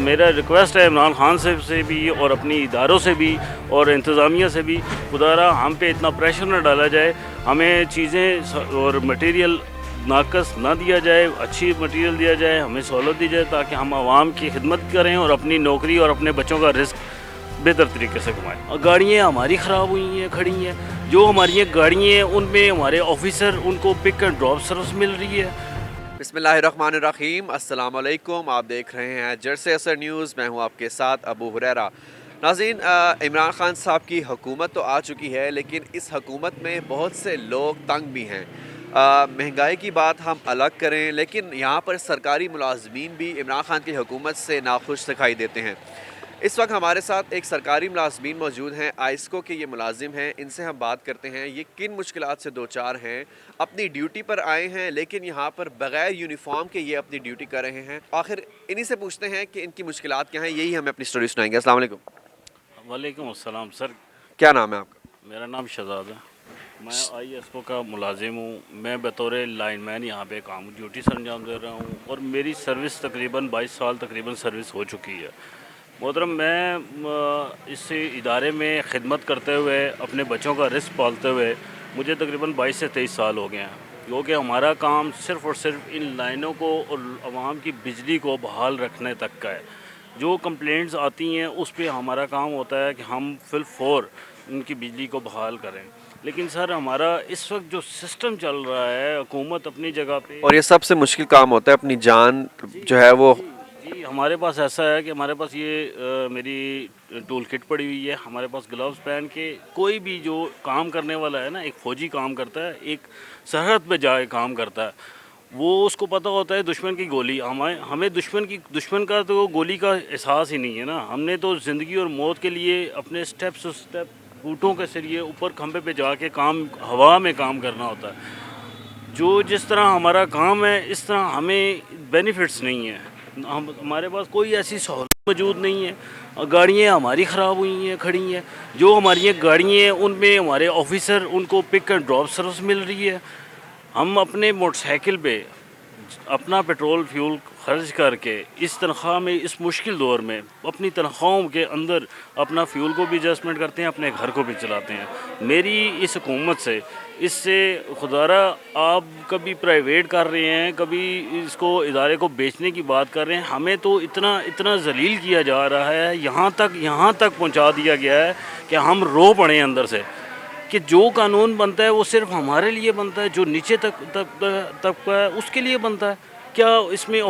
میرا ریکویسٹ ہے عمران خان صاحب سے بھی اور اپنی اداروں سے بھی اور انتظامیہ سے بھی، خدا را ہم پہ اتنا پریشر نہ ڈالا جائے، ہمیں چیزیں اور مٹیریل ناقص نہ دیا جائے، اچھی مٹیریل دیا جائے، ہمیں سہولت دی جائے تاکہ ہم عوام کی خدمت کریں اور اپنی نوکری اور اپنے بچوں کا رزق بہتر طریقے سے کمائیں۔ گاڑیاں ہماری خراب ہوئی ہیں، کھڑی ہیں، جو ہماری گاڑیاں ہیں ان میں ہمارے آفیسر ان کو پک اینڈ ڈراپ سروس مل رہی ہے۔ بسم اللہ الرحمن الرحیم، السلام علیکم، آپ دیکھ رہے ہیں جرس اثر نیوز، میں ہوں آپ کے ساتھ ابو ہریرہ۔ ناظرین، عمران خان صاحب کی حکومت تو آ چکی ہے، لیکن اس حکومت میں بہت سے لوگ تنگ بھی ہیں۔ مہنگائی کی بات ہم الگ کریں، لیکن یہاں پر سرکاری ملازمین بھی عمران خان کی حکومت سے ناخوش دکھائی دیتے ہیں۔ اس وقت ہمارے ساتھ ایک سرکاری ملازمین موجود ہیں، آئسکو کے یہ ملازم ہیں، ان سے ہم بات کرتے ہیں یہ کن مشکلات سے دوچار ہیں، اپنی ڈیوٹی پر آئے ہیں لیکن یہاں پر بغیر یونیفارم کے یہ اپنی ڈیوٹی کر رہے ہیں۔ آخر انہی سے پوچھتے ہیں کہ ان کی مشکلات کیا ہیں، یہی ہمیں اپنی سٹوری سنائیں گے۔ السلام علیکم۔ وعلیکم السلام سر، کیا نام ہے آپ کا؟ میرا نام شہزاد ہے، میں آئی ایس او کا ملازم ہوں۔ میں بطور لائن مین یہاں پہ کام ڈیوٹی سے انجام دے رہا ہوں اور میری سروس تقریباً 22 سال تقریباً سروس ہو چکی ہے۔ محترم، میں اس ادارے میں خدمت کرتے ہوئے اپنے بچوں کا رزق پالتے ہوئے مجھے تقریباً 22 سے 23 سال ہو گئے ہیں، کیونکہ ہمارا کام صرف اور صرف ان لائنوں کو اور عوام کی بجلی کو بحال رکھنے تک کا ہے۔ جو کمپلینٹس آتی ہیں اس پہ ہمارا کام ہوتا ہے کہ ہم فی الفور ان کی بجلی کو بحال کریں۔ لیکن سر، ہمارا اس وقت جو سسٹم چل رہا ہے، حکومت اپنی جگہ پہ، اور یہ سب سے مشکل کام ہوتا ہے، اپنی جان جو ہے وہ جی ہمارے پاس ایسا ہے کہ ہمارے پاس یہ میری ٹول کٹ پڑی ہوئی ہے، ہمارے پاس گلوز پہن کے کوئی بھی جو کام کرنے والا ہے نا، ایک فوجی کام کرتا ہے، ایک سرحد پہ جا کے کام کرتا ہے، وہ اس کو پتہ ہوتا ہے دشمن کی گولی، ہمیں دشمن کا تو گولی کا احساس ہی نہیں ہے نا۔ ہم نے تو زندگی اور موت کے لیے اپنے سٹیپ بوٹوں کے ذریعے اوپر کھمبے پہ جا کے کام، ہوا میں کام کرنا ہوتا ہے۔ جو جس طرح ہمارا کام ہے اس طرح ہمیں بینیفٹس نہیں ہیں، ہمارے پاس کوئی ایسی سہولت موجود نہیں ہے۔ گاڑیاں ہماری خراب ہوئی ہیں، کھڑی ہیں، جو ہماری گاڑیاں ہیں ان میں ہمارے آفیسر ان کو پک اینڈ ڈراپ سروس مل رہی ہے۔ ہم اپنے موٹر سائیکل پہ اپنا پیٹرول فیول خرچ کر کے اس تنخواہ میں، اس مشکل دور میں اپنی تنخواہوں کے اندر اپنا فیول کو بھی ایڈجسٹمنٹ کرتے ہیں، اپنے گھر کو بھی چلاتے ہیں۔ میری اس حکومت سے، اس سے خدارہ آپ کبھی پرائیویٹ کر رہے ہیں، کبھی اس کو ادارے کو بیچنے کی بات کر رہے ہیں، ہمیں تو اتنا ذلیل کیا جا رہا ہے، یہاں تک پہنچا دیا گیا ہے کہ ہم رو پڑے ہیں اندر سے کہ جو قانون بنتا ہے وہ صرف ہمارے لیے بنتا ہے، جو نیچے تک ہے اس کے لیے بنتا ہے۔ کیا اس میں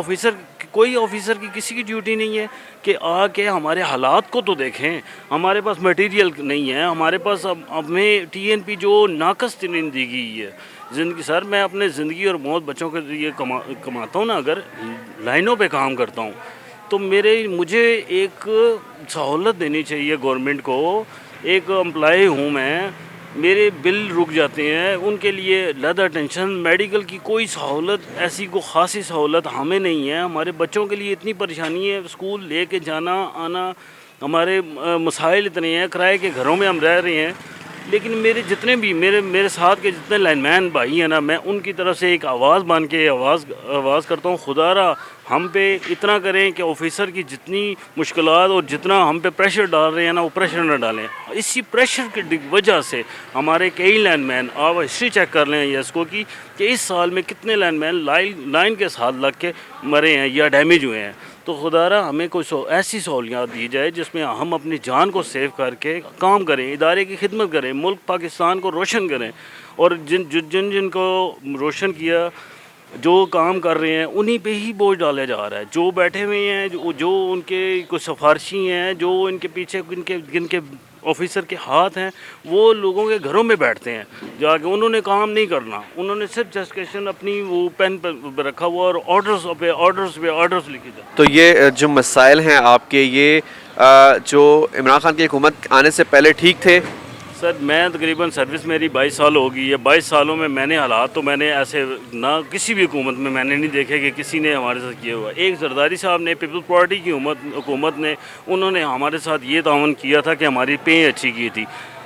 کوئی آفیسر کی کسی کی ڈیوٹی نہیں ہے کہ آ کے ہمارے حالات کو تو دیکھیں؟ ہمارے پاس مٹیریل نہیں ہے، ہمارے پاس ہمیں ٹی این پی جو ناقص ترین دی گئی ہے زندگی۔ سر، میں اپنے زندگی اور موت بچوں کے لیے کماتا ہوں نا، اگر لائنوں پہ کام کرتا ہوں تو مجھے ایک سہولت دینی چاہیے گورنمنٹ کو۔ ایک امپلائی ہوں میں، میرے بل رک جاتے ہیں، ان کے لیے علیحدہ ٹینشن، میڈیکل کی کوئی سہولت ایسی کوئی خاصی سہولت ہمیں نہیں ہے۔ ہمارے بچوں کے لیے اتنی پریشانی ہے، اسکول لے کے جانا آنا، ہمارے مسائل اتنے ہیں، کرائے کے گھروں میں ہم رہ رہے ہیں۔ لیکن میرے جتنے بھی میرے ساتھ کے جتنے لائن مین بھائی ہیں نا، میں ان کی طرف سے ایک آواز بن کے آواز کرتا ہوں، خدا را ہم پہ اتنا کریں کہ آفیسر کی جتنی مشکلات اور جتنا ہم پہ پریشر ڈال رہے ہیں نا، وہ پریشر نہ ڈالیں۔ اسی پریشر کی وجہ سے ہمارے کئی لائن مین، آپ ہسٹری چیک کر لیں یس کو کی کہ اس سال میں کتنے لائن مین لائن کے ساتھ لگ کے مرے ہیں یا ڈیمیج ہوئے ہیں۔ تو خدا را ہمیں کوئی ایسی سہولیات دی جائے جس میں ہم اپنی جان کو سیو کر کے کام کریں، ادارے کی خدمت کریں، ملک پاکستان کو روشن کریں، اور جن کو روشن کیا، جو کام کر رہے ہیں انہی پہ ہی بوجھ ڈالا جا رہا ہے۔ جو بیٹھے ہوئے ہیں، جو ان کے کوئی سفارشی ہیں، جو ان کے پیچھے جن کے آفیسر کے ہاتھ ہیں، وہ لوگوں کے گھروں میں بیٹھتے ہیں جا کے، انہوں نے کام نہیں کرنا، انہوں نے صرف جسٹیفیکیشن اپنی وہ پین پہ رکھا ہوا اور آرڈرز لکھے جائیں۔ تو یہ جو مسائل ہیں آپ کے، یہ جو عمران خان کی حکومت آنے سے پہلے ٹھیک تھے؟ سر، میں تقریباً سروس میری 22 سال ہو گئی ہے۔ 22 سالوں میں میں نے حالات تو میں نے ایسے نہ کسی بھی حکومت میں نے نہیں دیکھے کہ کسی نے ہمارے ساتھ کیا ہوا۔ ایک زرداری صاحب نے، پیپلز پارٹی کی حکومت نے، انہوں نے ہمارے ساتھ یہ تعاون کیا تھا کہ ہماری پے اچھی کی تھی۔